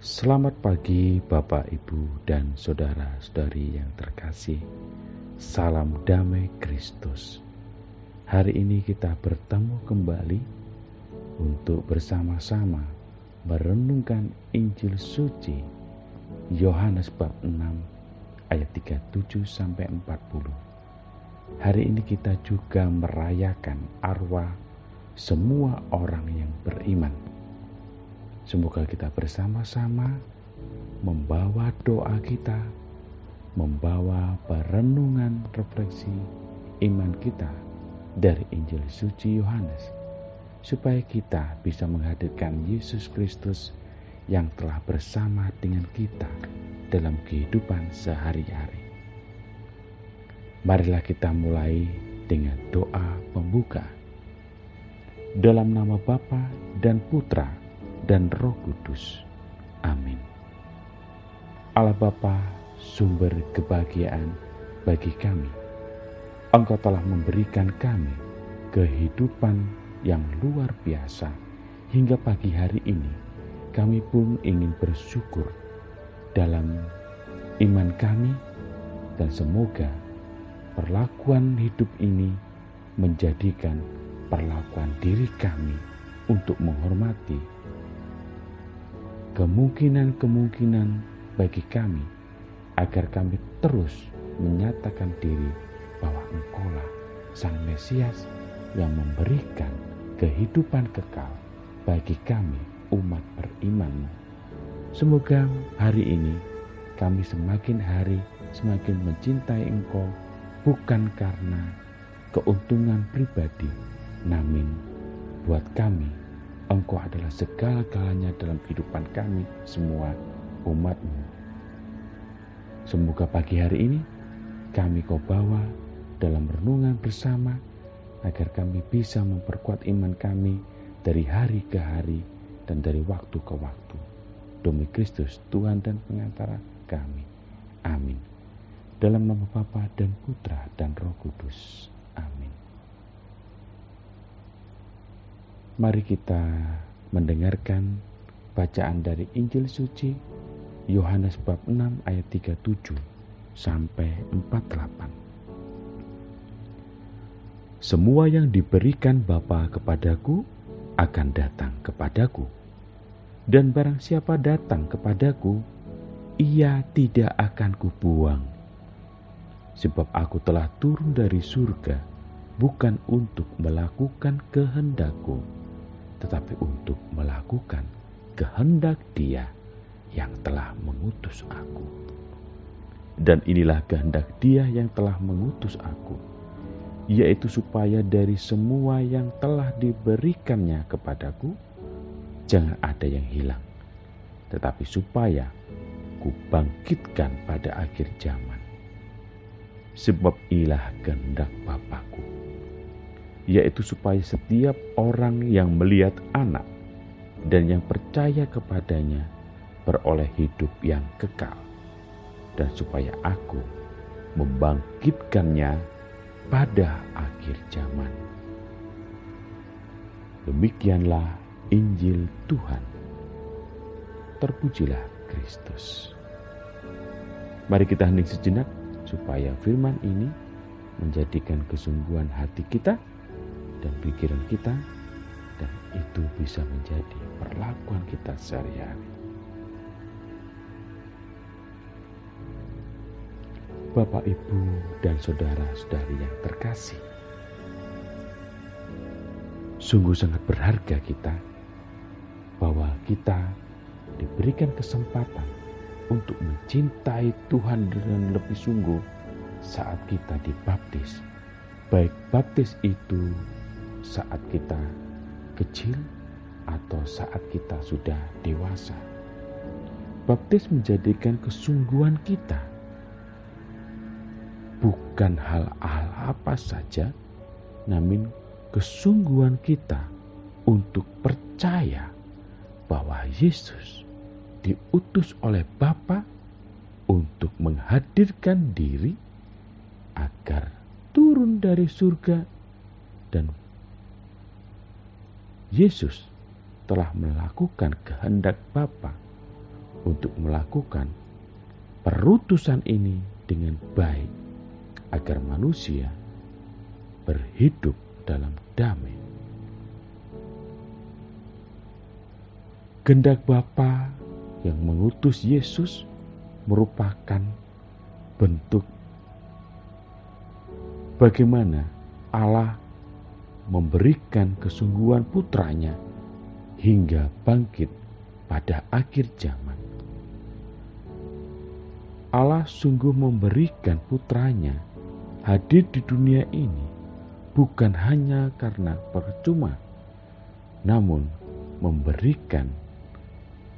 Selamat pagi Bapak, Ibu, dan saudara-saudari yang terkasih. Salam damai Kristus. Hari ini kita bertemu kembali untuk bersama-sama merenungkan Injil suci Yohanes bab 6 ayat 37 sampai 40. Hari ini kita juga merayakan arwah semua orang yang beriman. Semoga kita bersama-sama membawa doa kita, membawa perenungan refleksi iman kita dari Injil suci Yohanes, supaya kita bisa menghadirkan Yesus Kristus yang telah bersama dengan kita dalam kehidupan sehari-hari. Marilah kita mulai dengan doa pembuka. Dalam nama Bapa dan Putra dan Roh Kudus. Amin. Allah Bapa, sumber kebahagiaan bagi kami. Engkau telah memberikan kami kehidupan yang luar biasa hingga pagi hari ini. Kami pun ingin bersyukur dalam iman kami, dan semoga perlakuan hidup ini menjadikan perlakuan diri kami untuk menghormati kemungkinan-kemungkinan bagi kami, agar kami terus menyatakan diri bahwa Engkaulah Sang Mesias yang memberikan kehidupan kekal bagi kami umat beriman. Semoga hari ini kami semakin hari semakin mencintai Engkau, bukan karena keuntungan pribadi, namun buat kami Engkau adalah segala-galanya dalam kehidupan kami semua umat-Mu. Semoga pagi hari ini kami Kau bawa dalam renungan bersama, agar kami bisa memperkuat iman kami dari hari ke hari dan dari waktu ke waktu. Demi Kristus Tuhan dan pengantara kami. Amin. Dalam nama Bapa dan Putra dan Roh Kudus. Amin. Mari kita mendengarkan bacaan dari Injil suci Yohanes bab 6 ayat 37 sampai 48. Semua yang diberikan Bapa kepadaku akan datang kepadaku, dan barang siapa datang kepadaku, ia tidak akan kubuang. Sebab aku telah turun dari surga bukan untuk melakukan kehendakku, tetapi untuk melakukan kehendak Dia yang telah mengutus aku. Dan inilah kehendak Dia yang telah mengutus aku, yaitu supaya dari semua yang telah diberikannya kepadaku, jangan ada yang hilang, tetapi supaya kubangkitkan pada akhir zaman. Sebab inilah kehendak Bapa-Ku, yaitu supaya setiap orang yang melihat Anak dan yang percaya kepadanya beroleh hidup yang kekal, dan supaya Aku membangkitkannya pada akhir zaman. Demikianlah Injil Tuhan. Terpujilah Kristus. Mari kita hening sejenak supaya firman ini menjadikan kesungguhan hati kita dan pikiran kita, dan itu bisa menjadi perlakuan kita sehari-hari. Bapak, Ibu, dan saudara-saudari yang terkasih, sungguh sangat berharga kita bahwa kita diberikan kesempatan untuk mencintai Tuhan dengan lebih sungguh saat kita dibaptis. Baik baptis itu saat kita kecil atau saat kita sudah dewasa. Baptis menjadikan kesungguhan kita, bukan hal-hal apa saja, namun kesungguhan kita untuk percaya bahwa Yesus diutus oleh Bapa untuk menghadirkan diri agar turun dari surga, dan Yesus telah melakukan kehendak Bapa untuk melakukan perutusan ini dengan baik agar manusia berhidup dalam damai. Kehendak Bapa yang mengutus Yesus merupakan bentuk bagaimana Allah memberikan kesungguhan putranya hingga bangkit pada akhir zaman. Allah sungguh memberikan putranya hadir di dunia ini bukan hanya karena percuma, namun memberikan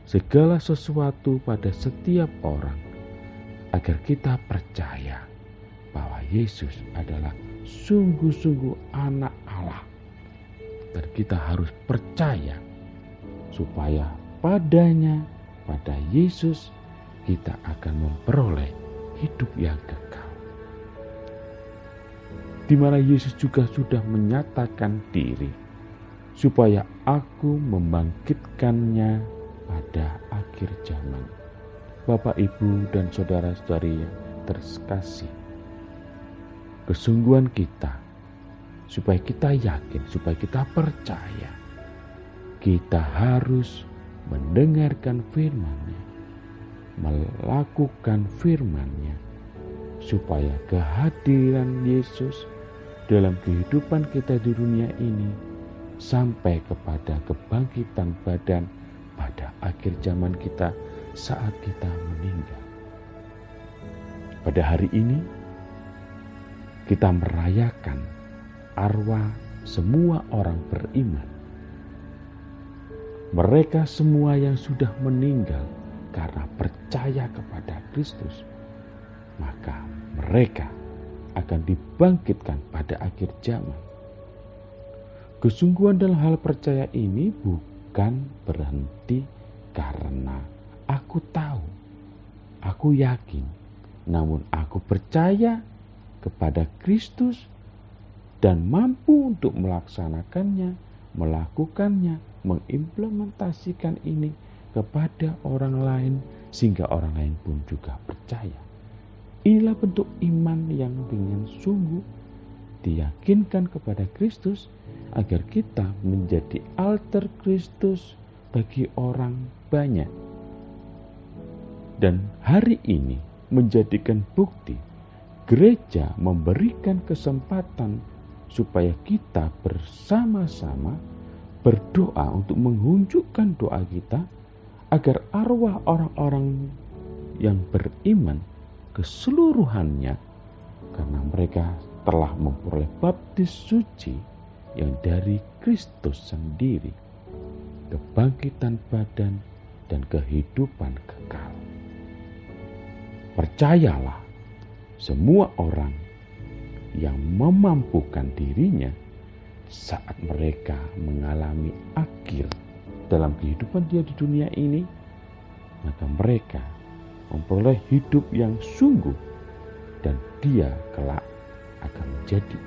segala sesuatu pada setiap orang agar kita percaya bahwa Yesus adalah sungguh-sungguh anak Allah. Dan kita harus percaya supaya padanya, pada Yesus, kita akan memperoleh hidup yang kekal. Di mana Yesus juga sudah menyatakan diri supaya aku membangkitkannya pada akhir zaman. Bapak, Ibu, dan saudara-saudari yang terkasih, kesungguhan kita supaya kita yakin, supaya kita percaya, kita harus mendengarkan firman-Nya, melakukan firman-Nya, supaya kehadiran Yesus dalam kehidupan kita di dunia ini sampai kepada kebangkitan badan pada akhir zaman kita saat kita meninggal. Pada hari ini kita merayakan arwah semua orang beriman. Mereka semua yang sudah meninggal karena percaya kepada Kristus, maka mereka akan dibangkitkan pada akhir zaman. Kesungguhan dalam hal percaya ini bukan berhenti karena aku tahu, aku yakin, namun aku percaya kepada Kristus dan mampu untuk melaksanakannya, melakukannya, mengimplementasikan ini kepada orang lain sehingga orang lain pun juga percaya. Inilah bentuk iman yang dengan sungguh diyakinkan kepada Kristus agar kita menjadi alter Kristus bagi orang banyak. Dan hari ini menjadikan bukti gereja memberikan kesempatan supaya kita bersama-sama berdoa untuk menghunjukkan doa kita agar arwah orang-orang yang beriman keseluruhannya, karena mereka telah memperoleh baptis suci yang dari Kristus sendiri, kebangkitan badan dan kehidupan kekal. Percayalah, semua orang yang memampukan dirinya saat mereka mengalami akhir dalam kehidupan dia di dunia ini, maka mereka memperoleh hidup yang sungguh dan dia kelak akan menjadi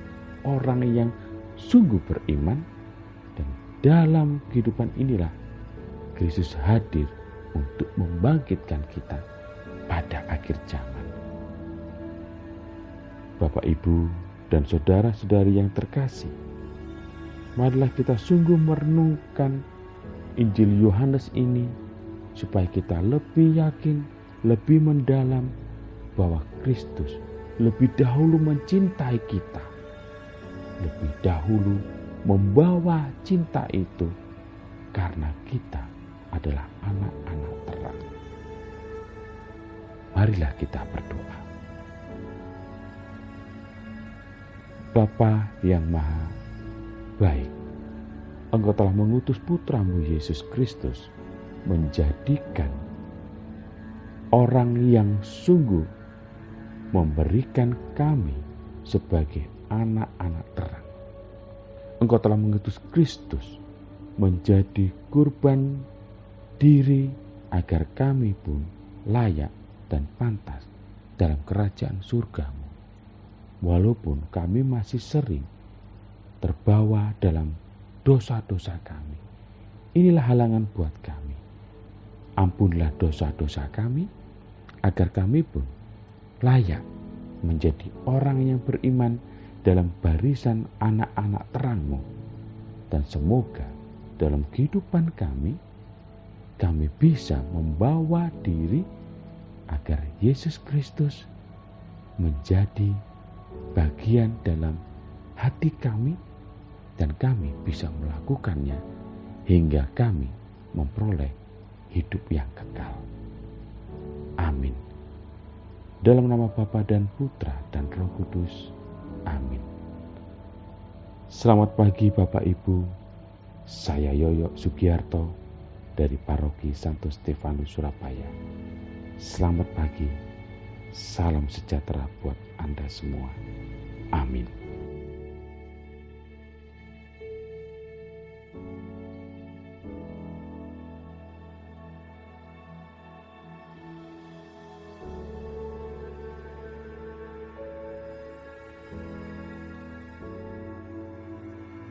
orang yang sungguh beriman. Dan dalam kehidupan inilah Kristus hadir untuk membangkitkan kita pada akhir zaman. Bapak, Ibu, dan saudara-saudari yang terkasih, marilah kita sungguh merenungkan Injil Yohanes ini supaya kita lebih yakin, lebih mendalam bahwa Kristus lebih dahulu mencintai kita, lebih dahulu membawa cinta itu karena kita adalah anak-anak terang. Marilah kita berdoa. Bapa yang Maha Baik, Engkau telah mengutus Putramu Yesus Kristus menjadikan orang yang sungguh memberikan kami sebagai anak-anak terang. Engkau telah mengutus Kristus menjadi kurban diri agar kami pun layak dan pantas dalam kerajaan surga-Mu. Walaupun kami masih sering terbawa dalam dosa-dosa kami. Inilah halangan buat kami. Ampunilah dosa-dosa kami, agar kami pun layak menjadi orang yang beriman dalam barisan anak-anak terang-Mu. Dan semoga dalam kehidupan kami bisa membawa diri agar Yesus Kristus menjadi bagian dalam hati kami, dan kami bisa melakukannya hingga kami memperoleh hidup yang kekal. Amin. Dalam nama Bapa dan Putra dan Roh Kudus. Amin. Selamat pagi Bapak Ibu. Saya Yoyo Sugiarto dari Paroki Santo Stefanus Surabaya. Selamat pagi. Salam sejahtera buat Anda semua. Amin.